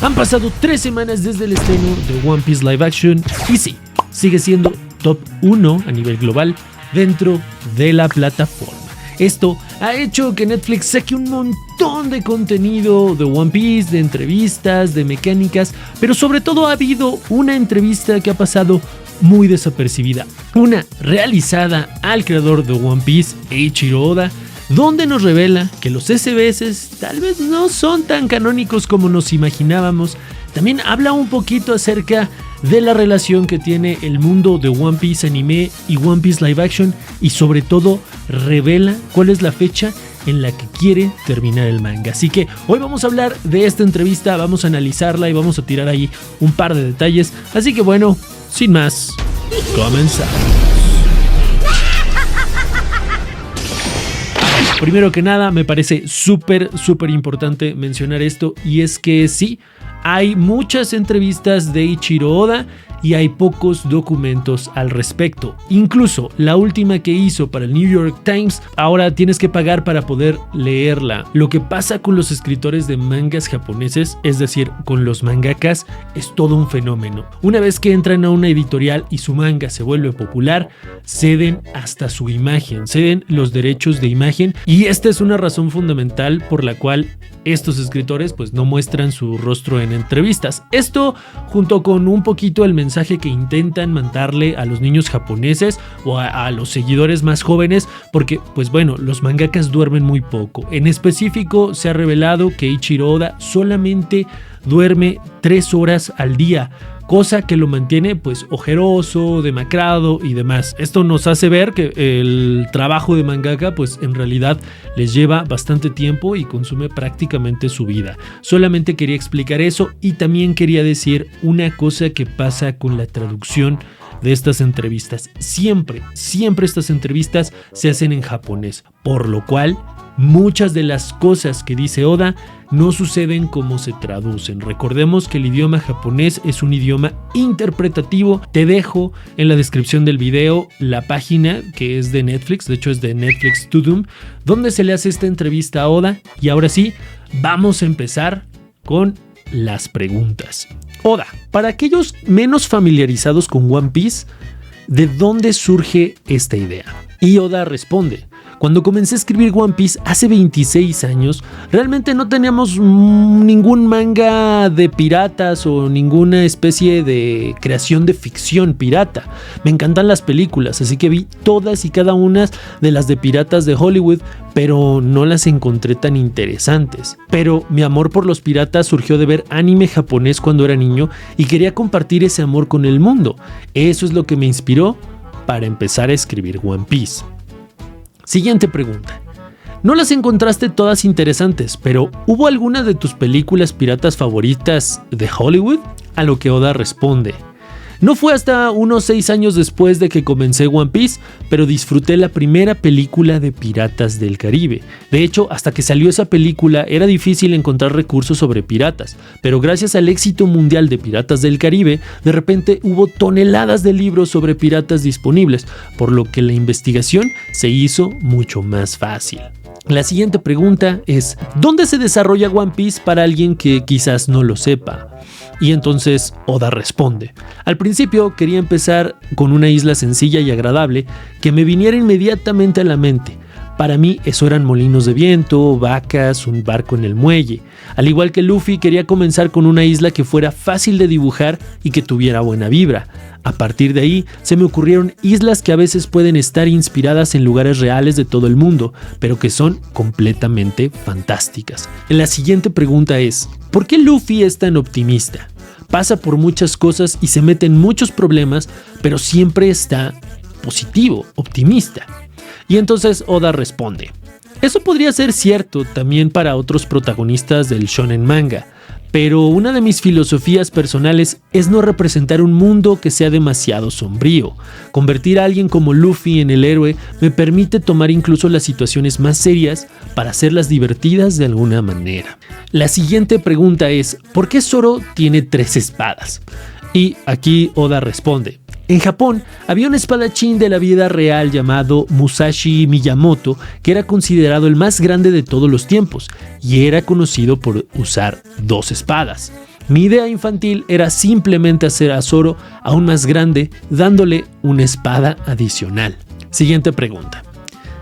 Han pasado 3 semanas desde el estreno de One Piece Live Action y sí, sigue siendo top 1 a nivel global dentro de la plataforma. Esto ha hecho que Netflix saque un montón de contenido de One Piece, de entrevistas, de mecánicas, pero sobre todo ha habido una entrevista que ha pasado muy desapercibida, una realizada al creador de One Piece, Eiichiro Oda, donde nos revela que los SBS tal vez no son tan canónicos como nos imaginábamos. También habla un poquito acerca de la relación que tiene el mundo de One Piece anime y One Piece live action, y sobre todo revela cuál es la fecha en la que quiere terminar el manga. Así que hoy vamos a hablar de esta entrevista, vamos a analizarla y vamos a tirar ahí un par de detalles. Así que bueno, sin más, comenzamos. Primero que nada, me parece súper importante mencionar esto, y es que sí, hay muchas entrevistas de Eiichiro Oda y hay pocos documentos al respecto. Incluso la última que hizo para el New York Times, ahora tienes que pagar para poder leerla. Lo que pasa con los escritores de mangas japoneses, es decir, con los mangakas, es todo un fenómeno. Una vez que entran a una editorial y su manga se vuelve popular, ceden hasta su imagen, ceden los derechos de imagen, y esta es una razón fundamental por la cual estos escritores pues no muestran su rostro en entrevistas. Esto, junto con un poquito el mensaje que intentan mandarle a los niños japoneses o a los seguidores más jóvenes, porque pues bueno, los mangakas duermen muy poco. En específico, se ha revelado que Eiichiro Oda solamente duerme 3 horas al día, cosa que lo mantiene pues ojeroso, demacrado y demás. Esto nos hace ver que el trabajo de mangaka pues en realidad les lleva bastante tiempo y consume prácticamente su vida. Solamente quería explicar eso, y también quería decir una cosa que pasa con la traducción de estas entrevistas. Siempre estas entrevistas se hacen en japonés, por lo cual muchas de las cosas que dice Oda no suceden como se traducen. Recordemos que el idioma japonés es un idioma interpretativo. Te dejo en la descripción del video la página que es de Netflix, de hecho es de Netflix Studium, donde se le hace esta entrevista a Oda. Y ahora sí, vamos a empezar con las preguntas. Oda, para aquellos menos familiarizados con One Piece, ¿de dónde surge esta idea? Y Oda responde: cuando comencé a escribir One Piece hace 26 años, realmente no teníamos ningún manga de piratas o ninguna especie de creación de ficción pirata. Me encantan las películas, así que vi todas y cada una de las de piratas de Hollywood, pero no las encontré tan interesantes. Pero mi amor por los piratas surgió de ver anime japonés cuando era niño y quería compartir ese amor con el mundo. Eso es lo que me inspiró para empezar a escribir One Piece. Siguiente pregunta. No las encontraste todas interesantes, pero ¿hubo alguna de tus películas piratas favoritas de Hollywood? A lo que Oda responde: no fue hasta unos 6 años después de que comencé One Piece, pero disfruté la primera película de Piratas del Caribe. De hecho, hasta que salió esa película era difícil encontrar recursos sobre piratas, pero gracias al éxito mundial de Piratas del Caribe, de repente hubo toneladas de libros sobre piratas disponibles, por lo que la investigación se hizo mucho más fácil. La siguiente pregunta es: ¿dónde se desarrolla One Piece para alguien que quizás no lo sepa? Y entonces Oda responde: al principio quería empezar con una isla sencilla y agradable que me viniera inmediatamente a la mente. Para mí eso eran molinos de viento, vacas, un barco en el muelle. Al igual que Luffy, quería comenzar con una isla que fuera fácil de dibujar y que tuviera buena vibra. A partir de ahí se me ocurrieron islas que a veces pueden estar inspiradas en lugares reales de todo el mundo, pero que son completamente fantásticas. La siguiente pregunta es: ¿por qué Luffy es tan optimista? Pasa por muchas cosas y se mete en muchos problemas, pero siempre está positivo, optimista. Y entonces Oda responde: eso podría ser cierto también para otros protagonistas del shonen manga, pero una de mis filosofías personales es no representar un mundo que sea demasiado sombrío. Convertir a alguien como Luffy en el héroe me permite tomar incluso las situaciones más serias para hacerlas divertidas de alguna manera. La siguiente pregunta es: ¿por qué Zoro tiene 3 espadas? Y aquí Oda responde: en Japón había un espadachín de la vida real llamado Musashi Miyamoto, que era considerado el más grande de todos los tiempos y era conocido por usar 2 espadas. Mi idea infantil era simplemente hacer a Zoro aún más grande, dándole una espada adicional. Siguiente pregunta.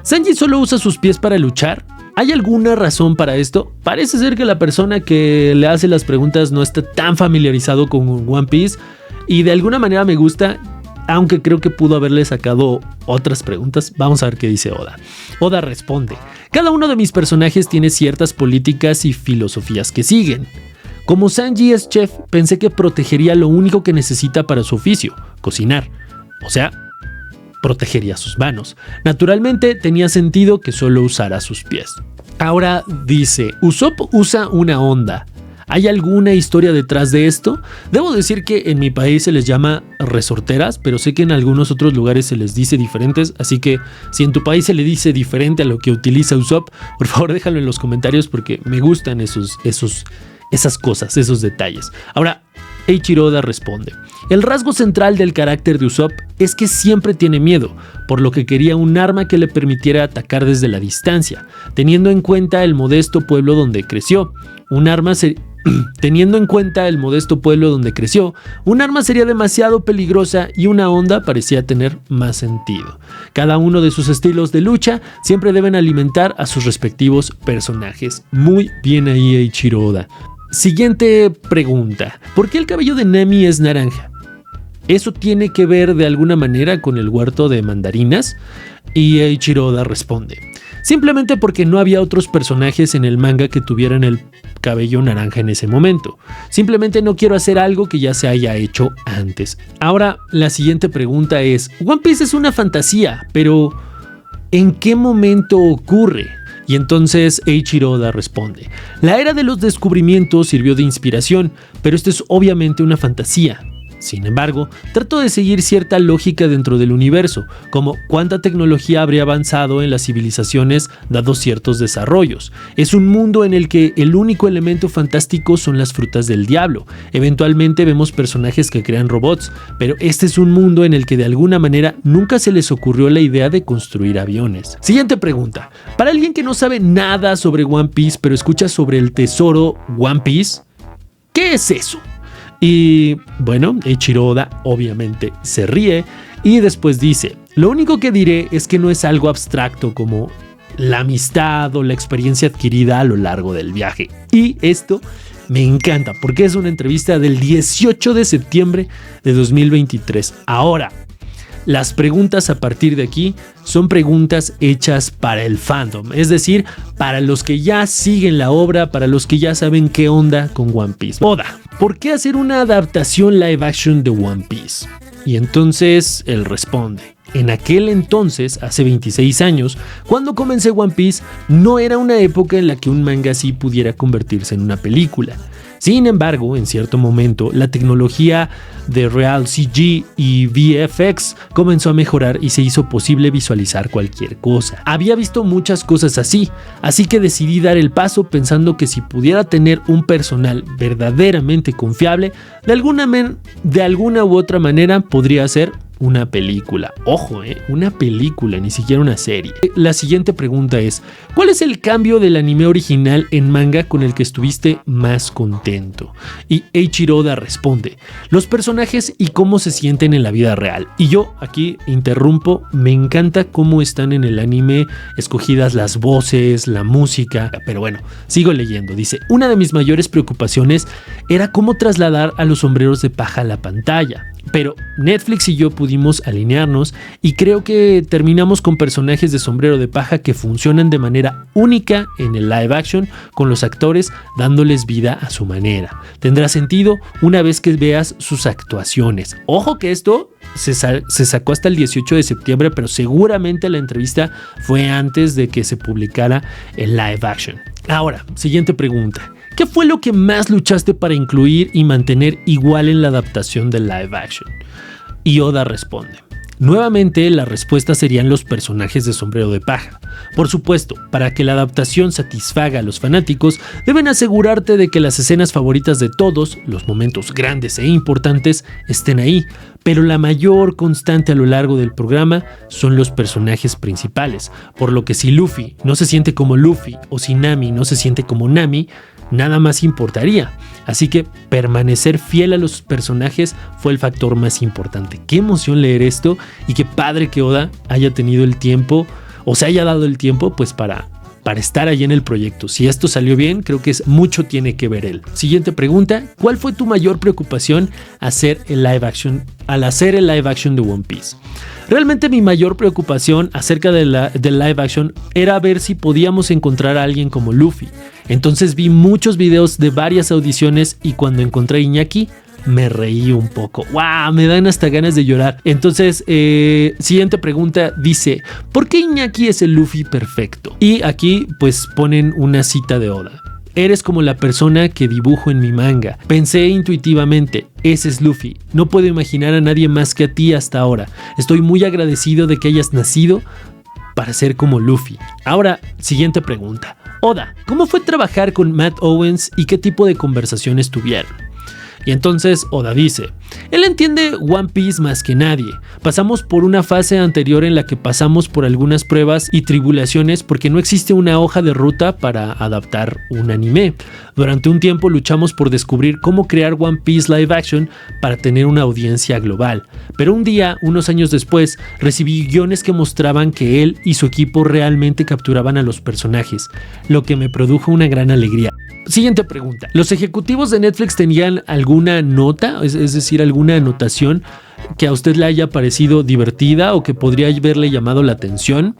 ¿Sanji solo usa sus pies para luchar? ¿Hay alguna razón para esto? Parece ser que la persona que le hace las preguntas no está tan familiarizado con One Piece y de alguna manera me gusta, aunque creo que pudo haberle sacado otras preguntas. Vamos a ver qué dice Oda. Oda responde: cada uno de mis personajes tiene ciertas políticas y filosofías que siguen. Como Sanji es chef, pensé que protegería lo único que necesita para su oficio, cocinar. O sea, protegería sus manos. Naturalmente, tenía sentido que solo usara sus pies. Ahora dice, Usopp usa una onda. ¿Hay alguna historia detrás de esto? Debo decir que en mi país se les llama resorteras, pero sé que en algunos otros lugares se les dice diferentes, así que si en tu país se le dice diferente a lo que utiliza Usopp, por favor déjalo en los comentarios porque me gustan esas cosas, esos detalles. Ahora, Eiichiro Oda responde: el rasgo central del carácter de Usopp es que siempre tiene miedo, por lo que quería un arma que le permitiera atacar desde la distancia, teniendo en cuenta el modesto pueblo donde creció. Un arma sería demasiado peligrosa y una onda parecía tener más sentido. Cada uno de sus estilos de lucha siempre deben alimentar a sus respectivos personajes. Muy bien ahí, Eiichiro Oda. Siguiente pregunta. ¿Por qué el cabello de Nami es naranja? ¿Eso tiene que ver de alguna manera con el huerto de mandarinas? Y Eiichiro Oda responde: simplemente porque no había otros personajes en el manga que tuvieran el cabello naranja en ese momento. Simplemente no quiero hacer algo que ya se haya hecho antes. Ahora, la siguiente pregunta es: One Piece es una fantasía, pero ¿en qué momento ocurre? Y entonces Eiichiro Oda responde: la era de los descubrimientos sirvió de inspiración, pero esto es obviamente una fantasía. Sin embargo, trato de seguir cierta lógica dentro del universo, como cuánta tecnología habría avanzado en las civilizaciones dados ciertos desarrollos. Es un mundo en el que el único elemento fantástico son las frutas del diablo. Eventualmente vemos personajes que crean robots, pero este es un mundo en el que de alguna manera nunca se les ocurrió la idea de construir aviones. Siguiente pregunta. Para alguien que no sabe nada sobre One Piece, pero escucha sobre el tesoro One Piece, ¿qué es eso? Y bueno, Eiichiro Oda obviamente se ríe y después dice: lo único que diré es que no es algo abstracto como la amistad o la experiencia adquirida a lo largo del viaje. Y esto me encanta porque es una entrevista del 18 de septiembre de 2023. Ahora, las preguntas a partir de aquí son preguntas hechas para el fandom, es decir, para los que ya siguen la obra, para los que ya saben qué onda con One Piece. Oda, ¿por qué hacer una adaptación live action de One Piece? Y entonces él responde: en aquel entonces, hace 26 años, cuando comencé One Piece, no era una época en la que un manga así pudiera convertirse en una película. Sin embargo, en cierto momento, la tecnología de Real CG y VFX comenzó a mejorar y se hizo posible visualizar cualquier cosa. Había visto muchas cosas así que decidí dar el paso pensando que si pudiera tener un personal verdaderamente confiable, de alguna u otra manera podría ser una película. Ojo, una película, ni siquiera una serie. La siguiente pregunta es: ¿cuál es el cambio del anime original en manga con el que estuviste más contento? Y Eiichiro Oda responde: los personajes y cómo se sienten en la vida real. Y yo aquí interrumpo, me encanta cómo están en el anime escogidas las voces, la música, pero bueno, sigo leyendo. Dice: una de mis mayores preocupaciones era cómo trasladar a los sombreros de paja a la pantalla. Pero Netflix y yo pudimos alinearnos y creo que terminamos con personajes de sombrero de paja que funcionan de manera única en el live action, con los actores dándoles vida a su manera. Tendrá sentido una vez que veas sus actuaciones. Ojo que esto se sacó hasta el 18 de septiembre, pero seguramente la entrevista fue antes de que se publicara el live action. Ahora, siguiente pregunta. ¿Qué fue lo que más luchaste para incluir y mantener igual en la adaptación del live action? Y Oda responde: nuevamente la respuesta serían los personajes de sombrero de paja. Por supuesto, para que la adaptación satisfaga a los fanáticos, deben asegurarte de que las escenas favoritas de todos, los momentos grandes e importantes, estén ahí. Pero la mayor constante a lo largo del programa son los personajes principales, por lo que si Luffy no se siente como Luffy o si Nami no se siente como Nami, nada más importaría. Así que permanecer fiel a los personajes fue el factor más importante. Qué emoción leer esto y qué padre que Oda haya tenido el tiempo o se haya dado el tiempo pues para estar allí en el proyecto. Si esto salió bien, creo que mucho tiene que ver él. Siguiente pregunta, ¿cuál fue tu mayor preocupación al hacer el live action de One Piece? Realmente mi mayor preocupación acerca del live action era ver si podíamos encontrar a alguien como Luffy. Entonces vi muchos videos de varias audiciones y cuando encontré a Iñaki me reí un poco. ¡Wow! Me dan hasta ganas de llorar. Entonces, siguiente pregunta dice, ¿por qué Iñaki es el Luffy perfecto? Y aquí pues ponen una cita de Oda. Eres como la persona que dibujo en mi manga. Pensé intuitivamente, ese es Luffy. No puedo imaginar a nadie más que a ti hasta ahora. Estoy muy agradecido de que hayas nacido para ser como Luffy. Ahora, siguiente pregunta. Oda, ¿cómo fue trabajar con Matt Owens y qué tipo de conversaciones tuvieron? Y entonces Oda dice, él entiende One Piece más que nadie. Pasamos por una fase anterior en la que pasamos por algunas pruebas y tribulaciones porque no existe una hoja de ruta para adaptar un anime. Durante un tiempo luchamos por descubrir cómo crear One Piece live action para tener una audiencia global. Pero un día, unos años después, recibí guiones que mostraban que él y su equipo realmente capturaban a los personajes, lo que me produjo una gran alegría. Siguiente pregunta. ¿Los ejecutivos de Netflix tenían alguna nota, es decir, alguna anotación que a usted le haya parecido divertida o que podría haberle llamado la atención?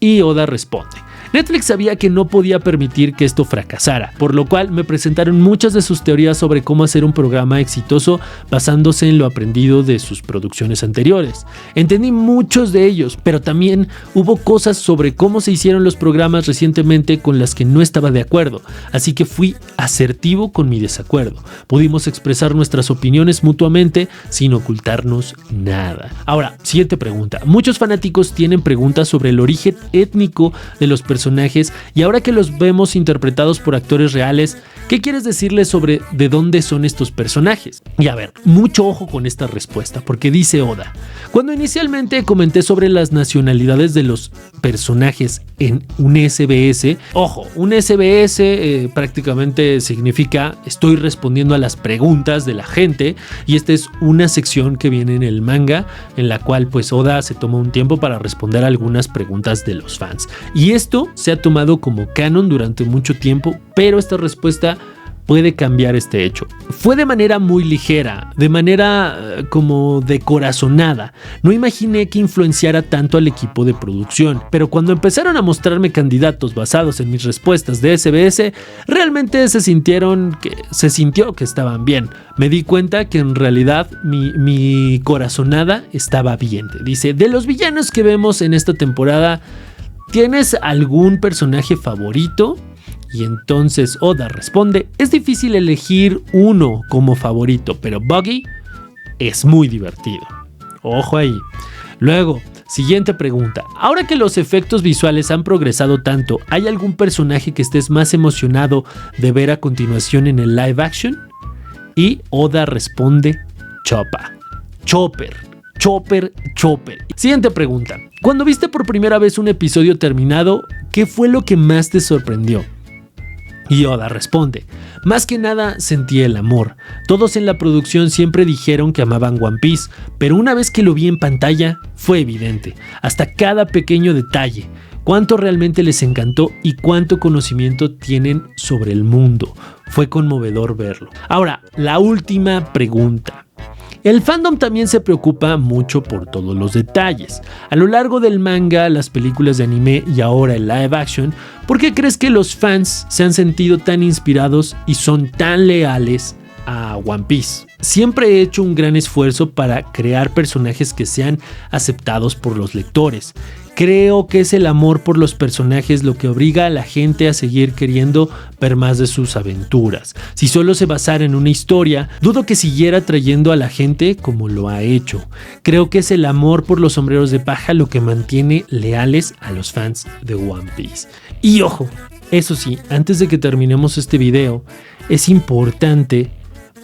Y Oda responde. Netflix sabía que no podía permitir que esto fracasara, por lo cual me presentaron muchas de sus teorías sobre cómo hacer un programa exitoso basándose en lo aprendido de sus producciones anteriores. Entendí muchos de ellos, pero también hubo cosas sobre cómo se hicieron los programas recientemente con las que no estaba de acuerdo, así que fui asertivo con mi desacuerdo. Pudimos expresar nuestras opiniones mutuamente sin ocultarnos nada. Ahora, siguiente pregunta. Muchos fanáticos tienen preguntas sobre el origen étnico de los personajes y ahora que los vemos interpretados por actores reales, ¿qué quieres decirles sobre de dónde son estos personajes? Y a ver, mucho ojo con esta respuesta, porque dice Oda, cuando inicialmente comenté sobre las nacionalidades de los personajes en un SBS, ojo, un SBS prácticamente significa estoy respondiendo a las preguntas de la gente y esta es una sección que viene en el manga en la cual pues Oda se toma un tiempo para responder a algunas preguntas de los fans. Y esto se ha tomado como canon durante mucho tiempo, pero esta respuesta puede cambiar este hecho. Fue de manera muy ligera, de manera como de corazonada. No imaginé que influenciara tanto al equipo de producción, pero cuando empezaron a mostrarme candidatos basados en mis respuestas de SBS, realmente se sintió que estaban bien. Me di cuenta que en realidad mi corazonada estaba bien. Dice, de los villanos que vemos en esta temporada, ¿tienes algún personaje favorito? Y entonces Oda responde, es difícil elegir uno como favorito, pero Buggy es muy divertido. Ojo ahí. Luego, siguiente pregunta. Ahora que los efectos visuales han progresado tanto, ¿hay algún personaje que estés más emocionado de ver a continuación en el live action? Y Oda responde, Chopper. Siguiente pregunta. Cuando viste por primera vez un episodio terminado, ¿qué fue lo que más te sorprendió? Y Oda responde, más que nada sentí el amor. Todos en la producción siempre dijeron que amaban One Piece, pero una vez que lo vi en pantalla fue evidente, hasta cada pequeño detalle, cuánto realmente les encantó y cuánto conocimiento tienen sobre el mundo. Fue conmovedor verlo. Ahora, la última pregunta. El fandom también se preocupa mucho por todos los detalles. A lo largo del manga, las películas de anime y ahora el live action, ¿por qué crees que los fans se han sentido tan inspirados y son tan leales a One Piece? Siempre he hecho un gran esfuerzo para crear personajes que sean aceptados por los lectores. Creo que es el amor por los personajes lo que obliga a la gente a seguir queriendo ver más de sus aventuras. Si solo se basara en una historia, dudo que siguiera atrayendo a la gente como lo ha hecho. Creo que es el amor por los sombreros de paja lo que mantiene leales a los fans de One Piece. Y ojo, eso sí, antes de que terminemos este video, es importante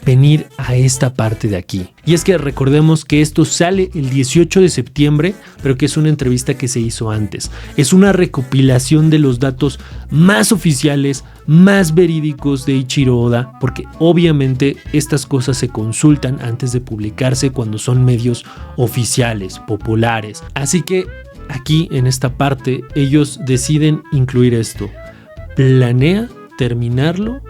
venir a esta parte de aquí. Y es que recordemos que esto sale el 18 de septiembre, pero que es una entrevista que se hizo antes. Es una recopilación de los datos más oficiales, más verídicos de Eiichiro Oda, porque obviamente estas cosas se consultan antes de publicarse cuando son medios oficiales, populares. Así que aquí en esta parte ellos deciden incluir esto. Planea terminarlo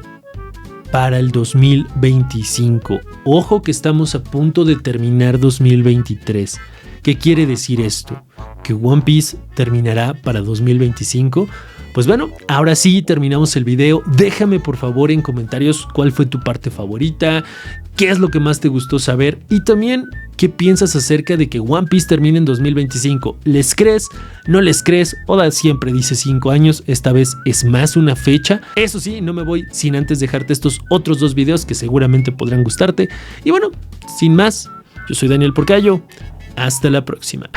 para el 2025. Ojo que estamos a punto de terminar 2023. ¿Qué quiere decir esto? ¿Que One Piece terminará para 2025? Pues bueno, ahora sí terminamos el video. Déjame por favor en comentarios cuál fue tu parte favorita, qué es lo que más te gustó saber y también qué piensas acerca de que One Piece termine en 2025. ¿Les crees? ¿No les crees? Oda siempre dice 5 años, esta vez es más una fecha. Eso sí, no me voy sin antes dejarte estos otros 2 videos que seguramente podrán gustarte. Y bueno, sin más, yo soy Daniel Porcayo. Hasta la próxima.